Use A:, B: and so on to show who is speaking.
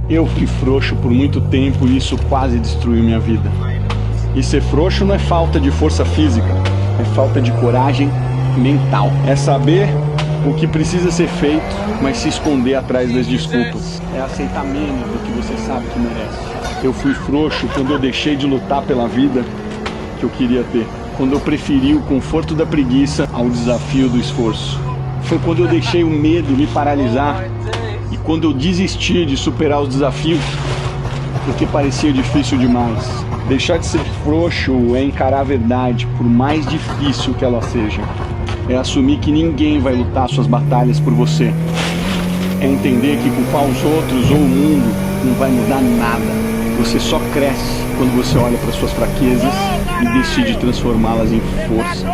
A: Eu fui frouxo por muito tempo e isso quase destruiu minha vida. E ser frouxo não é falta de força física, é falta de coragem mental. É saber o que precisa ser feito, mas se esconder atrás das desculpas. É aceitar menos do que você sabe que merece. Eu fui frouxo quando eu deixei de lutar pela vida que eu queria ter. Quando eu preferi o conforto da preguiça ao desafio do esforço. Foi quando eu deixei o medo me paralisar e quando eu desisti de superar os desafios porque parecia difícil demais. Deixar de ser frouxo é encarar a verdade, por mais difícil que ela seja. É assumir que ninguém vai lutar suas batalhas por você. É entender que culpar os outros ou o mundo não vai mudar nada. Você só cresce quando você olha para suas fraquezas e decide transformá-las em força.